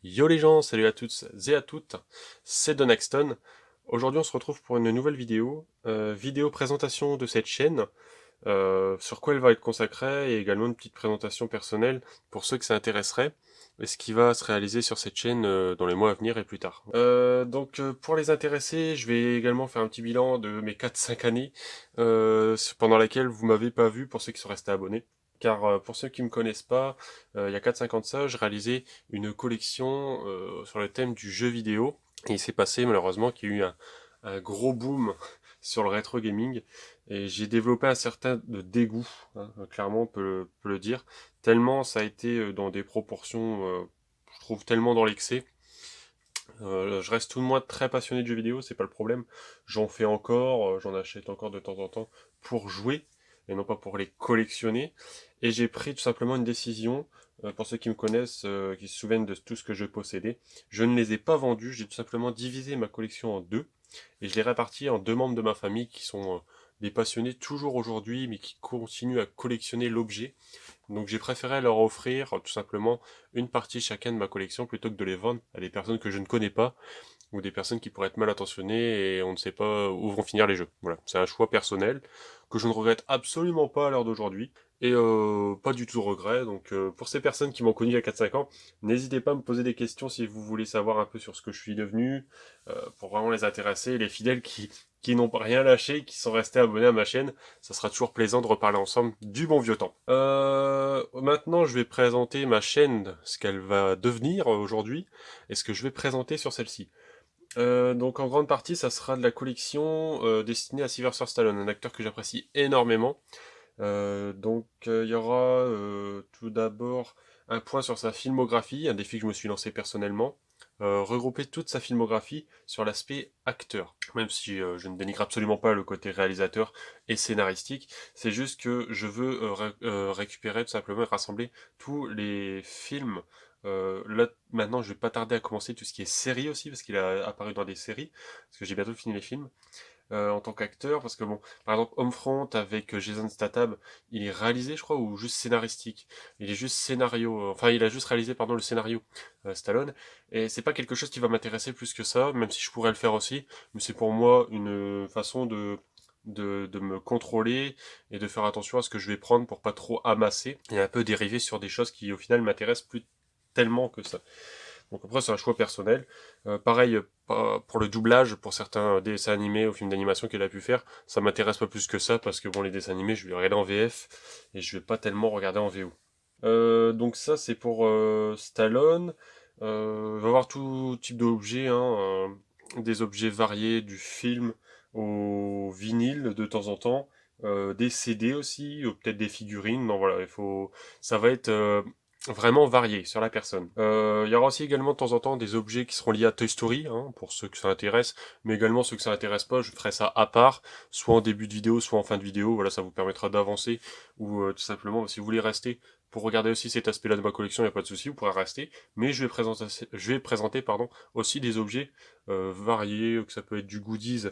Yo les gens, salut à toutes et à toutes, c'est Donaxton. Aujourd'hui on se retrouve pour une nouvelle vidéo, vidéo présentation de cette chaîne, sur quoi elle va être consacrée et également une petite présentation personnelle pour ceux que ça intéresserait, et ce qui va se réaliser sur cette chaîne dans les mois à venir et plus tard. Pour les intéressés, je vais également faire un petit bilan de mes 4-5 années pendant lesquelles vous m'avez pas vu pour ceux qui sont restés abonnés. Car pour ceux qui me connaissent pas, il y a 4-5 ans de ça, je réalisais une collection sur le thème du jeu vidéo. Et il s'est passé malheureusement qu'il y a eu un gros boom sur le rétro gaming. Et j'ai développé un certain de dégoût, hein, clairement on peut le dire. Tellement ça a été dans des proportions, je trouve tellement dans l'excès. Je reste tout de moi très passionné de jeux vidéo, c'est pas le problème. J'en fais encore, j'en achète encore de temps en temps pour jouer, et non pas pour les collectionner. Et j'ai pris tout simplement une décision, pour ceux qui me connaissent, qui se souviennent de tout ce que je possédais. Je ne les ai pas vendus, j'ai tout simplement divisé ma collection en deux, et je l'ai réparti en deux membres de ma famille qui sont des passionnés toujours aujourd'hui, mais qui continuent à collectionner l'objet. Donc j'ai préféré leur offrir tout simplement une partie chacun de ma collection plutôt que de les vendre à des personnes que je ne connais pas ou des personnes qui pourraient être mal intentionnées et on ne sait pas où vont finir les jeux. Voilà, c'est un choix personnel que je ne regrette absolument pas à l'heure d'aujourd'hui et pas du tout de regret. Donc pour ces personnes qui m'ont connu il y a 4-5 ans, n'hésitez pas à me poser des questions si vous voulez savoir un peu sur ce que je suis devenu, pour vraiment les intéresser. Les fidèles qui n'ont rien lâché, qui sont restés abonnés à ma chaîne, ça sera toujours plaisant de reparler ensemble du bon vieux temps. Maintenant, je vais présenter ma chaîne, ce qu'elle va devenir aujourd'hui, et ce que je vais présenter sur celle-ci. Donc en grande partie, ça sera de la collection destinée à Sylvester Stallone, un acteur que j'apprécie énormément. Il y aura tout d'abord un point sur sa filmographie, un défi que je me suis lancé personnellement. Regrouper toute sa filmographie sur l'aspect acteur. Même si je ne dénigre absolument pas le côté réalisateur et scénaristique, c'est juste que je veux récupérer tout simplement et rassembler tous les films. Là maintenant je vais pas tarder à commencer tout ce qui est série aussi, parce qu'il a apparu dans des séries, parce que j'ai bientôt fini les films en tant qu'acteur, parce que bon, par exemple, Homefront avec Jason Statham, il est réalisé, je crois, ou juste scénaristique. Il est juste scénario, enfin, il a juste réalisé, pardon, le scénario, Stallone, et c'est pas quelque chose qui va m'intéresser plus que ça, même si je pourrais le faire aussi, mais c'est pour moi une façon de me contrôler et de faire attention à ce que je vais prendre pour pas trop amasser et un peu dériver sur des choses qui au final m'intéressent plus tellement que ça. Donc après, c'est un choix personnel. Pareil, pour le doublage, pour certains dessins animés ou films d'animation qu'il a pu faire, ça m'intéresse pas plus que ça, parce que bon, les dessins animés, je vais les regarder en VF, et je vais pas tellement regarder en VO. Donc ça, c'est pour Stallone. Il va y avoir tout type d'objets, hein, des objets variés, du film au vinyle de temps en temps, des CD aussi, ou peut-être des figurines. Non, voilà, ça va être vraiment varié sur la personne. Il y aura aussi également de temps en temps des objets qui seront liés à Toy Story, hein, pour ceux que ça intéresse, mais également ceux que ça intéresse pas, je ferai ça à part, soit en début de vidéo, soit en fin de vidéo. Voilà, ça vous permettra d'avancer, ou tout simplement, si vous voulez rester pour regarder aussi cet aspect-là de ma collection, il n'y a pas de souci, vous pourrez rester, mais je vais présenter pardon, aussi des objets variés, que ça peut être du goodies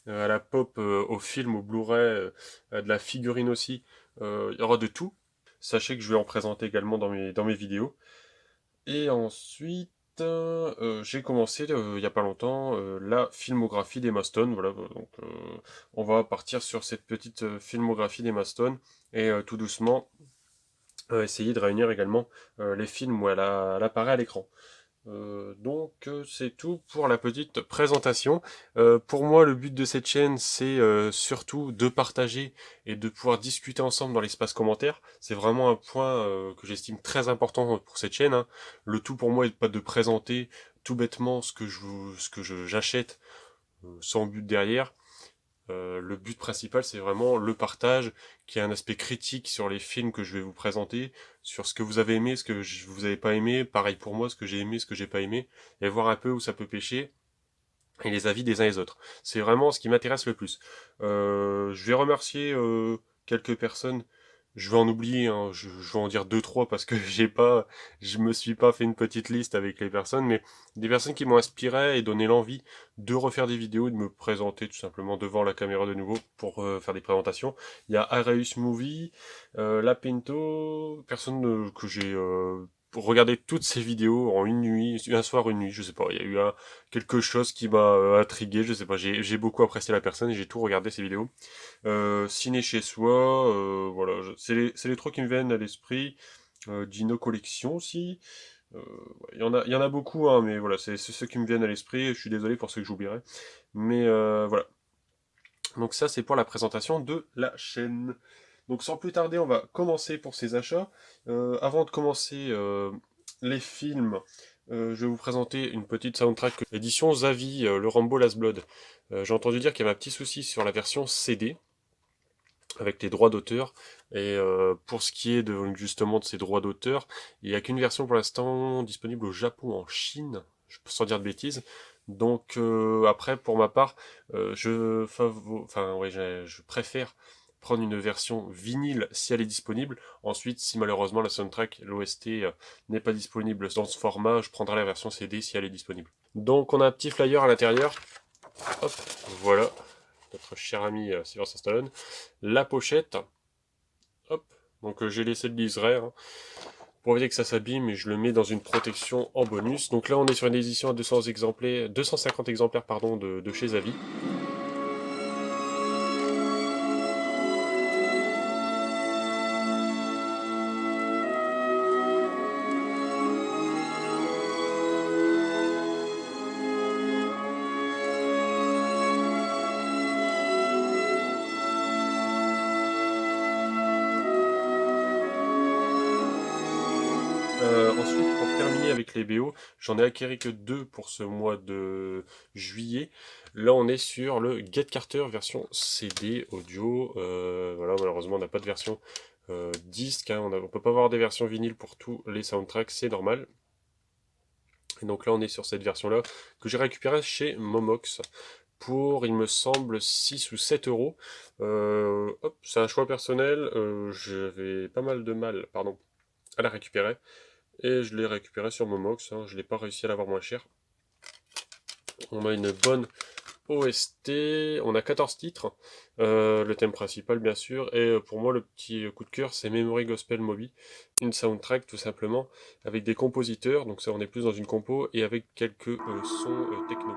à la pop, au film, au Blu-ray, de la figurine aussi, il y aura de tout. Sachez que je vais en présenter également dans mes vidéos. Et ensuite, j'ai commencé il y a pas longtemps la filmographie d'Emma Stone. Voilà, on va partir sur cette petite filmographie d'Emma Stone et tout doucement essayer de réunir également les films où elle apparaît à l'écran. C'est tout pour la petite présentation. Pour moi, le but de cette chaîne, c'est surtout de partager et de pouvoir discuter ensemble dans l'espace commentaire. C'est vraiment un point que j'estime très important pour cette chaîne, hein. Le tout pour moi est pas de présenter tout bêtement j'achète sans but derrière. Le but principal, c'est vraiment le partage, qui a un aspect critique sur les films que je vais vous présenter, sur ce que vous avez aimé, ce que vous avez pas aimé, pareil pour moi, ce que j'ai aimé, ce que j'ai pas aimé, et voir un peu où ça peut pêcher, et les avis des uns et des autres. C'est vraiment ce qui m'intéresse le plus. Je vais remercier quelques personnes. Je vais en oublier, hein. Je vais en dire deux, trois parce que je me suis pas fait une petite liste avec les personnes, mais des personnes qui m'ont inspiré et donné l'envie de refaire des vidéos et de me présenter tout simplement devant la caméra de nouveau pour faire des présentations. Il y a Areus Movie, La Pinto, personne que j'ai pour regarder toutes ces vidéos en une nuit, un soir, une nuit, je sais pas, il y a eu quelque chose qui m'a intrigué, je sais pas, j'ai beaucoup apprécié la personne et j'ai tout regardé ces vidéos. Ciné chez soi, voilà, c'est les trois qui me viennent à l'esprit. Dino Collection aussi. Ouais, il y en a beaucoup, hein, mais voilà, c'est ceux qui me viennent à l'esprit. Je suis désolé pour ceux que j'oublierai. Mais voilà. Donc ça, c'est pour la présentation de la chaîne. Donc sans plus tarder, on va commencer pour ces achats. Avant de commencer les films, je vais vous présenter une petite soundtrack édition Zavi, le Rambo Last Blood. J'ai entendu dire qu'il y avait un petit souci sur la version CD avec les droits d'auteur. Et pour ce qui est justement de ces droits d'auteur, il n'y a qu'une version pour l'instant disponible au Japon, en Chine, sans dire de bêtises. Donc après, pour ma part, je préfère prendre une version vinyle si elle est disponible. Ensuite, si malheureusement la soundtrack, l'OST, n'est pas disponible dans ce format, je prendrai la version CD si elle est disponible. Donc on a un petit flyer à l'intérieur. Hop, voilà, notre cher ami Sylvester Stallone. La pochette, hop, donc j'ai laissé le liseré, hein, pour éviter que ça s'abîme, et je le mets dans une protection en bonus. Donc là on est sur une édition à 250 exemplaires pardon, de chez Zavi. Ensuite, pour terminer avec les BO, j'en ai acquéré que deux pour ce mois de juillet. Là, on est sur le Get Carter version CD audio. Voilà, malheureusement, on n'a pas de version disque. Hein, on peut pas avoir des versions vinyles pour tous les soundtracks, c'est normal. Et donc là, on est sur cette version-là que j'ai récupérée chez Momox pour, il me semble, 6 ou 7 euros. Hop, c'est un choix personnel. J'avais pas mal de mal, pardon, à la récupérer. Et je l'ai récupéré sur Momox, hein, je n'ai pas réussi à l'avoir moins cher. On a une bonne OST, on a 14 titres, le thème principal bien sûr, et pour moi le petit coup de cœur c'est Memory Gospel Moby, une soundtrack tout simplement, avec des compositeurs, donc ça on est plus dans une compo, et avec quelques sons techno.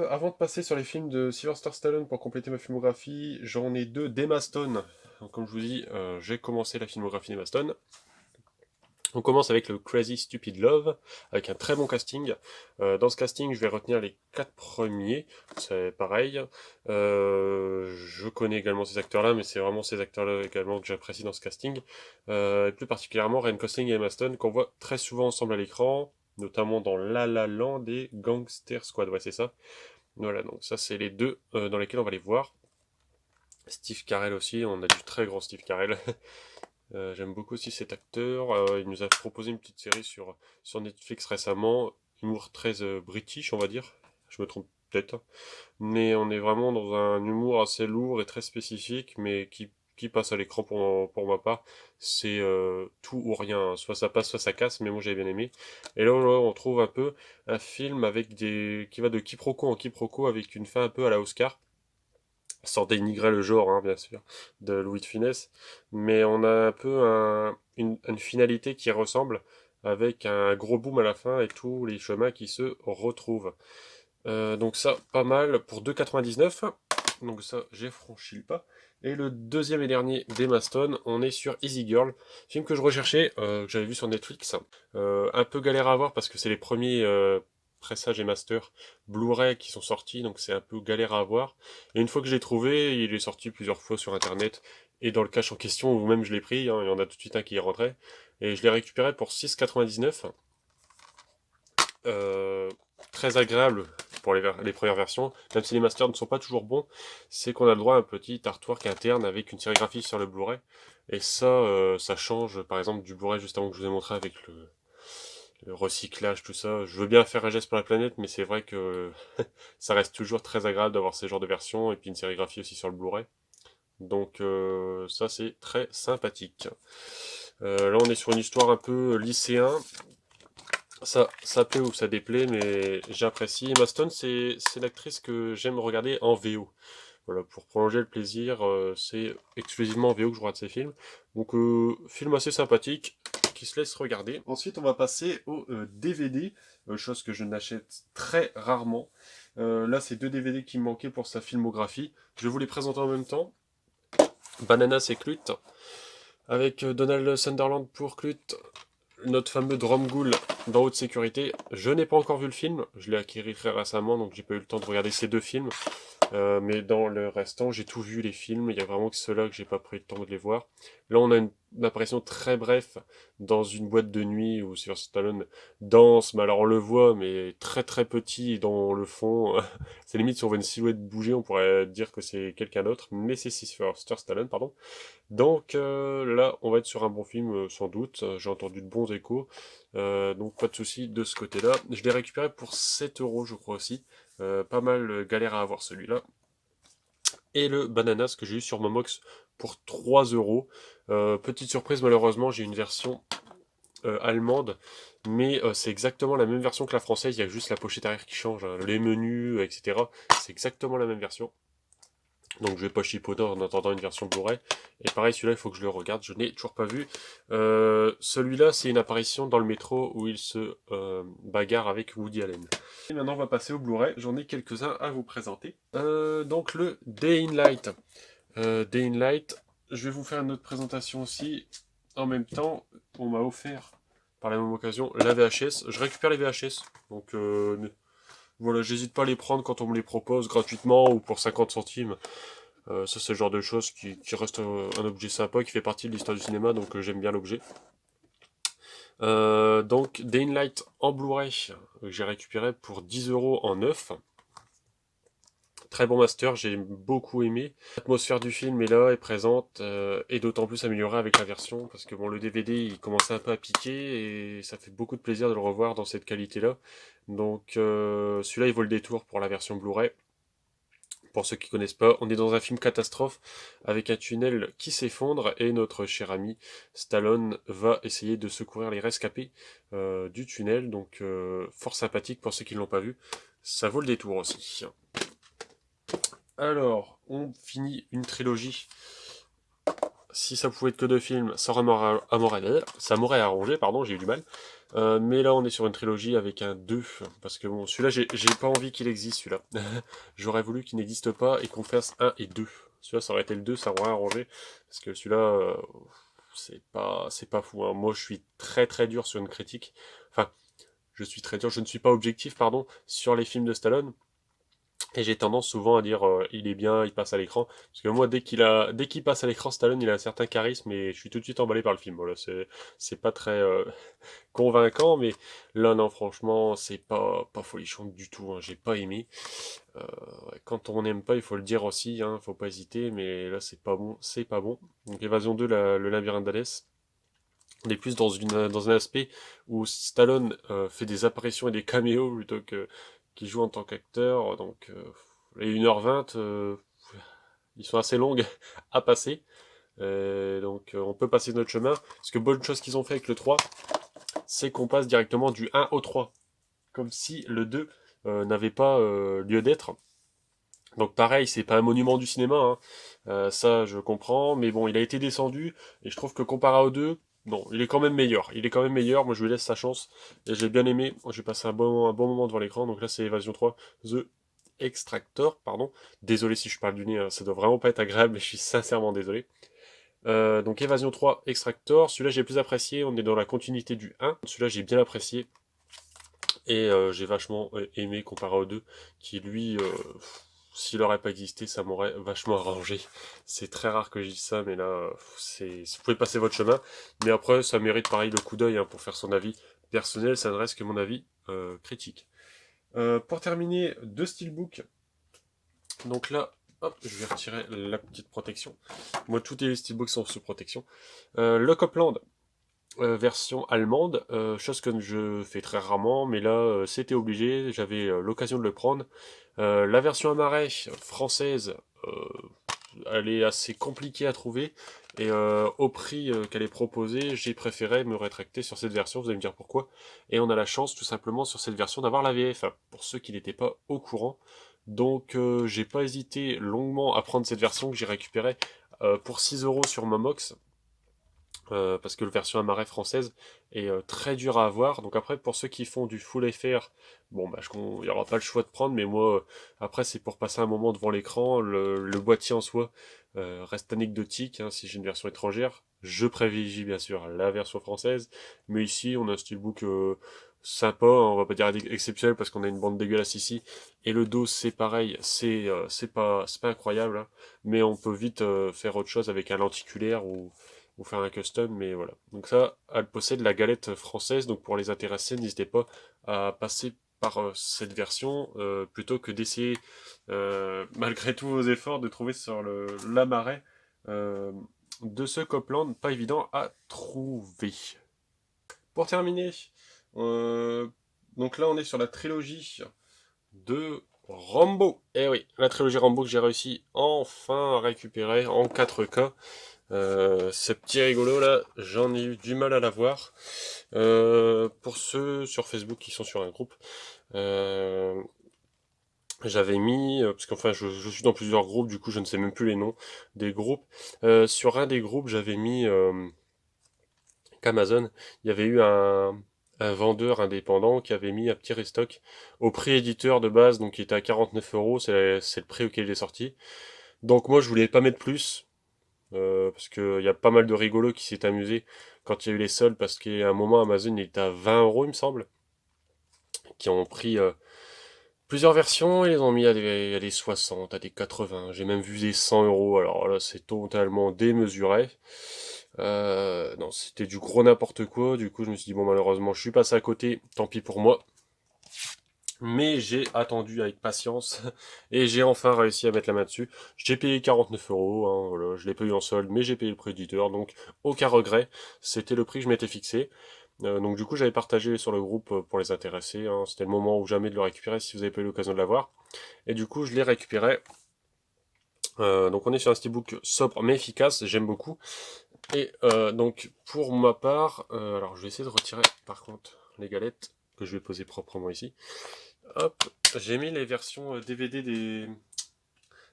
Avant de passer sur les films de Sylvester Stallone pour compléter ma filmographie, j'en ai deux d'Emma Stone. Donc, comme je vous dis, j'ai commencé la filmographie d'Emma Stone. On commence avec le Crazy Stupid Love, avec un très bon casting. Dans ce casting, je vais retenir les 4 premiers, c'est pareil. Je connais également ces acteurs-là, mais c'est vraiment ces acteurs-là également que j'apprécie dans ce casting. Et plus particulièrement Ryan Gosling et Emma Stone, qu'on voit très souvent ensemble à l'écran, notamment dans La La Land et Gangster Squad, ouais c'est ça. Voilà, donc ça c'est les deux dans lesquels on va les voir. Steve Carell aussi, on a du très grand Steve Carell. J'aime beaucoup aussi cet acteur. Il nous a proposé une petite série sur Netflix récemment. Humour très british, on va dire. Je me trompe peut-être. Mais on est vraiment dans un humour assez lourd et très spécifique, mais qui passe à l'écran pour ma part. C'est tout ou rien. Soit ça passe, soit ça casse, mais moi j'ai bien aimé. Et là, on trouve un peu un film avec qui va de quiproquo en quiproquo avec une fin un peu à la Oscar, sans dénigrer le genre, hein, bien sûr, de Louis de Funès, mais on a un peu une finalité qui ressemble, avec un gros boom à la fin et tous les chemins qui se retrouvent. Donc ça, pas mal pour 2,99. Donc ça, j'ai franchi le pas. Et le deuxième et dernier d'Emma Stone, on est sur Easy Girl, film que je recherchais, que j'avais vu sur Netflix. Un peu galère à voir parce que c'est les premiers pressages et masters Blu-ray qui sont sortis, donc c'est un peu galère à voir. Et une fois que je l'ai trouvé, il est sorti plusieurs fois sur internet et dans le cache en question, ou même je l'ai pris, hein, il y en a tout de suite un qui est rentré. Et je l'ai récupéré pour 6,99. Euh, Très agréable pour les premières versions, même si les masters ne sont pas toujours bons, c'est qu'on a le droit à un petit artwork interne avec une sérigraphie sur le Blu-ray. Et ça, ça change, par exemple, du Blu-ray juste avant que je vous ai montré avec le recyclage, tout ça. Je veux bien faire un geste pour la planète, mais c'est vrai que ça reste toujours très agréable d'avoir ces genres de versions, et puis une sérigraphie aussi sur le Blu-ray. Donc ça c'est très sympathique. Là on est sur une histoire un peu lycéen. Ça plaît ou ça déplaît, mais j'apprécie. Emma Stone, c'est l'actrice que j'aime regarder en VO. Voilà, pour prolonger le plaisir, c'est exclusivement en VO que je regarde ces films. Donc, film assez sympathique, qui se laisse regarder. Ensuite, on va passer au DVD, chose que je n'achète très rarement. Là, c'est 2 DVD qui me manquaient pour sa filmographie. Je vais vous les présenter en même temps. Bananas et Clute, avec Donald Sunderland pour Clute, notre fameux Dromgoole dans Haute Sécurité. Je n'ai pas encore vu le film, je l'ai acquis très récemment, donc j'ai pas eu le temps de regarder ces 2 films. Mais dans le restant, j'ai tout vu les films, il y a vraiment que ceux-là que j'ai pas pris le temps de les voir. Là, on a une apparition très bref dans une boîte de nuit où Sylvester Stallone danse, mais alors on le voit, mais très très petit dans le fond. C'est limite si on voit une silhouette bouger, on pourrait dire que c'est quelqu'un d'autre, mais c'est Sylvester Stallone, pardon. Donc là, on va être sur un bon film sans doute. J'ai entendu de bons échos, donc pas de souci de ce côté-là. Je l'ai récupéré pour 7 € je crois aussi. Pas mal galère à avoir celui-là. Et le Bananas que j'ai eu sur Momox pour 3 €. Petite surprise, malheureusement, j'ai une version allemande, mais c'est exactement la même version que la française, il y a juste la pochette arrière qui change, hein. Les menus, etc. C'est exactement la même version. Donc je vais pas chipoter en attendant une version Blu-ray. Et pareil, celui-là, il faut que je le regarde. Je n'ai toujours pas vu. Celui-là, c'est une apparition dans le métro où il se bagarre avec Woody Allen. Et maintenant, on va passer au Blu-ray. J'en ai quelques-uns à vous présenter. Donc le Day in Light. Day in Light. Je vais vous faire une autre présentation aussi. En même temps, on m'a offert par la même occasion la VHS. Je récupère les VHS. Donc voilà, j'hésite pas à les prendre quand on me les propose gratuitement ou pour 50 centimes. Ça, c'est le genre de choses qui reste un objet sympa, qui fait partie de l'histoire du cinéma, donc j'aime bien l'objet. Donc, Day in Light en Blu-ray, que j'ai récupéré pour 10 € en neuf. Très bon master, j'ai beaucoup aimé. L'atmosphère du film est là, est présente, et d'autant plus améliorée avec la version, parce que bon, le DVD, il commençait un peu à piquer, et ça fait beaucoup de plaisir de le revoir dans cette qualité-là. Donc, celui-là, il vaut le détour pour la version Blu-ray. Pour ceux qui connaissent pas, on est dans un film catastrophe avec un tunnel qui s'effondre et notre cher ami Stallone va essayer de secourir les rescapés du tunnel. Donc fort sympathique pour ceux qui ne l'ont pas vu. Ça vaut le détour aussi. Alors, on finit une trilogie. Si ça pouvait être que 2 films, ça m'aurait arrangé, pardon, j'ai eu du mal. Mais là, on est sur une trilogie avec un 2, parce que bon, celui-là, j'ai pas envie qu'il existe, celui-là. J'aurais voulu qu'il n'existe pas et qu'on fasse 1 et 2. Celui-là, ça aurait été le 2, ça aurait arrangé, parce que celui-là, c'est pas fou, hein. Moi, je suis très très dur sur une critique. Enfin, je suis très dur, je ne suis pas objectif, pardon, sur les films de Stallone. Et j'ai tendance souvent à dire il est bien, il passe à l'écran. Parce que moi, dès qu'il passe à l'écran, Stallone, il a un certain charisme et je suis tout de suite emballé par le film. Voilà, c'est pas très convaincant, mais là, non, franchement, c'est pas folichon du tout, hein. J'ai pas aimé. Ouais, quand on n'aime pas, il faut le dire aussi, hein, faut pas hésiter, mais là, c'est pas bon, c'est pas bon. Donc, Évasion 2, le labyrinthe d'Hadès. On est plus dans un aspect où Stallone fait des apparitions et des caméos plutôt que qu'il joue en tant qu'acteur. Donc les 1h20, ils sont assez longues à passer. Donc on peut passer notre chemin. Parce que bonne chose qu'ils ont fait avec le 3, c'est qu'on passe directement du 1 au 3. Comme si le 2 n'avait pas lieu d'être. Donc pareil, c'est pas un monument du cinéma, hein. Ça je comprends, mais bon, il a été descendu, et je trouve que comparé aux 2, non, il est quand même meilleur. Il est quand même meilleur, moi je lui laisse sa chance, et j'ai bien aimé, j'ai passé un bon moment devant l'écran, donc là c'est Évasion 3, The Extractor, pardon. Désolé si je parle du nez, hein, ça doit vraiment pas être agréable, mais je suis sincèrement désolé. Donc Évasion 3, Extractor, celui-là j'ai plus apprécié, on est dans la continuité du 1, celui-là j'ai bien apprécié, et j'ai vachement aimé comparé aux 2, qui lui... s'il n'aurait pas existé, ça m'aurait vachement arrangé. C'est très rare que je dise ça, mais là, vous pouvez passer votre chemin. Mais après, ça mérite pareil le coup d'œil, hein, pour faire son avis personnel, ça ne reste que mon avis critique. Pour terminer, 2 steelbooks. Donc là, hop, je vais retirer la petite protection. Moi, tous les steelbooks sont sous protection. Le Copland, version allemande, chose que je fais très rarement, mais là c'était obligé, j'avais l'occasion de le prendre. La version Amaret française, elle est assez compliquée à trouver, et au prix qu'elle est proposée, j'ai préféré me rétracter sur cette version, vous allez me dire pourquoi. Et on a la chance tout simplement sur cette version d'avoir la VF, pour ceux qui n'étaient pas au courant. Donc j'ai pas hésité longuement à prendre cette version que j'ai récupérée pour 6 € sur Momox. Parce que la version Amaret française est très dure à avoir. Donc après, pour ceux qui font du full FR, bon bah il n'y aura pas le choix de prendre, mais moi après c'est pour passer un moment devant l'écran. Le boîtier en soi reste anecdotique, hein, si j'ai une version étrangère. Je privilégie bien sûr la version française, mais ici on a un steelbook sympa, hein, on va pas dire exceptionnel parce qu'on a une bande dégueulasse ici, et le dos c'est pareil, c'est pas incroyable, hein, mais on peut vite faire autre chose avec un lenticulaire ou faire un custom, mais voilà. Donc ça, elle possède la galette française, donc pour les intéressés, n'hésitez pas à passer par cette version, plutôt que d'essayer, malgré tous vos efforts, de trouver sur l'Amaret de ce Copland, pas évident à trouver. Pour terminer, euh, donc là on est sur la trilogie de Rambo. Eh oui, la trilogie Rambo que j'ai réussi enfin à récupérer en 4K. Ce petit rigolo là, j'en ai eu du mal à l'avoir. Pour ceux sur Facebook qui sont sur un groupe, euh, j'avais mis, parce qu'enfin je suis dans plusieurs groupes, du coup je ne sais même plus les noms des groupes. Sur un des groupes, j'avais mis qu'Amazon, il y avait eu un vendeur indépendant qui avait mis un petit restock au prix éditeur de base, donc qui était à 49 €, c'est le prix auquel il est sorti. Donc moi je voulais pas mettre plus, parce qu'il y a pas mal de rigolos qui s'est amusé quand il y a eu les soldes, parce qu'à un moment Amazon il était à 20 € il me semble, qui ont pris plusieurs versions et les ont mis à des 60, à des 80, j'ai même vu des 100 €, alors là c'est totalement démesuré. Non, c'était du gros n'importe quoi, du coup je me suis dit bon malheureusement je suis passé à côté, tant pis pour moi. Mais j'ai attendu avec patience et j'ai enfin réussi à mettre la main dessus. J'ai payé 49 €, hein, voilà, je l'ai pas eu en solde, mais j'ai payé le prix éditeur, donc aucun regret. C'était le prix que je m'étais fixé. Donc du coup j'avais partagé sur le groupe pour les intéresser, hein. C'était le moment ou jamais de le récupérer si vous avez pas eu l'occasion de l'avoir. Et du coup je l'ai récupéré. Donc on est sur un steelbook sobre mais efficace, j'aime beaucoup. Et donc pour ma part, alors je vais essayer de retirer par contre les galettes que je vais poser proprement ici. Hop, j'ai mis les versions DVD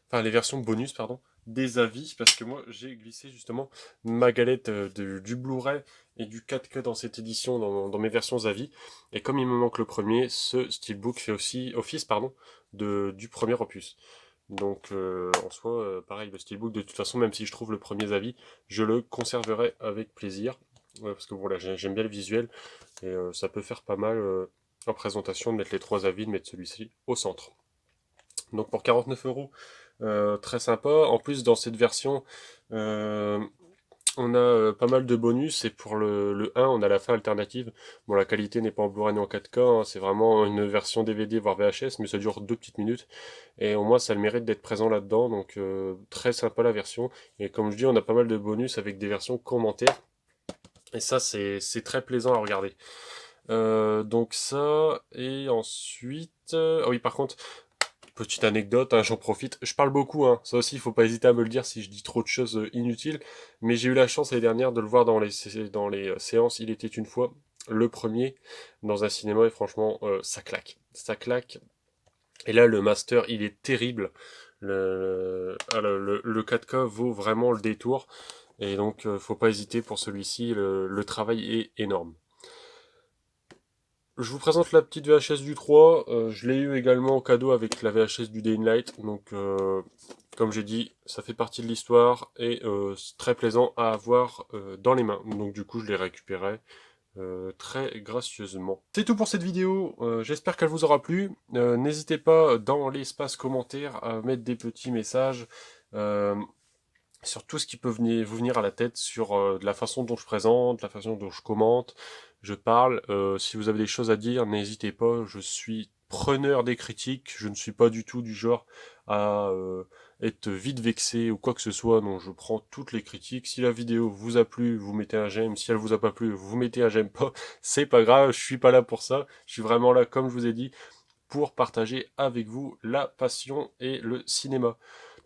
enfin les versions bonus pardon, des avis, parce que moi j'ai glissé justement ma galette du Blu-ray et du 4K dans cette édition dans mes versions avis, et comme il me manque le premier, ce steelbook fait aussi office pardon du premier opus. Donc en soi, pareil, le steelbook de toute façon, même si je trouve le premier avis, je le conserverai avec plaisir, parce que voilà, j'aime bien le visuel, et ça peut faire pas mal en présentation de mettre les trois avis, de mettre celui-ci au centre. Donc pour 49 €, très sympa. En plus, dans cette version, euh, on a pas mal de bonus, et pour le 1, on a la fin alternative. Bon, la qualité n'est pas en Blu-ray ni en 4K, hein, c'est vraiment une version DVD voire VHS, mais ça dure 2 petites minutes, et au moins ça a le mérite d'être présent là-dedans, donc très sympa la version. Et comme je dis, on a pas mal de bonus avec des versions commentaires, et ça c'est très plaisant à regarder. Donc ça, et ensuite... ah oui, par contre, petite anecdote, hein, j'en profite. Je parle beaucoup, hein. Ça aussi, il faut pas hésiter à me le dire si je dis trop de choses inutiles. Mais j'ai eu la chance l'année dernière de le voir dans les séances Il était une fois, le premier, dans un cinéma, et franchement, ça claque. Ça claque. Et là, le master, il est terrible. Le 4K vaut vraiment le détour. Et donc, faut pas hésiter pour celui-ci. Le travail est énorme. Je vous présente la petite VHS du 3, je l'ai eu également en cadeau avec la VHS du Day in Light, donc comme j'ai dit, ça fait partie de l'histoire, et c'est très plaisant à avoir dans les mains, donc du coup je l'ai récupéré très gracieusement. C'est tout pour cette vidéo, j'espère qu'elle vous aura plu. N'hésitez pas dans l'espace commentaire à mettre des petits messages euh, sur tout ce qui peut vous venir à la tête, sur de la façon dont je présente, la façon dont je commente, je parle. Si vous avez des choses à dire, n'hésitez pas, je suis preneur des critiques, je ne suis pas du tout du genre à être vite vexé ou quoi que ce soit. Non, je prends toutes les critiques. Si la vidéo vous a plu, vous mettez un j'aime. Si elle vous a pas plu, vous mettez un j'aime pas. C'est pas grave, je suis pas là pour ça. Je suis vraiment là, comme je vous ai dit, pour partager avec vous la passion et le cinéma.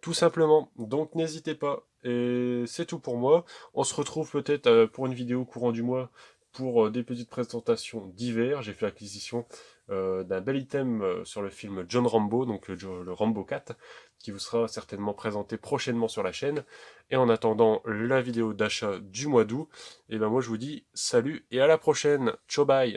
Tout simplement. Donc n'hésitez pas. Et c'est tout pour moi. On se retrouve peut-être pour une vidéo courant du mois pour des petites présentations d'hiver. J'ai fait l'acquisition d'un bel item sur le film John Rambo, donc le Rambo 4, qui vous sera certainement présenté prochainement sur la chaîne. Et en attendant la vidéo d'achat du mois d'août, et ben moi je vous dis salut et à la prochaine. Ciao bye.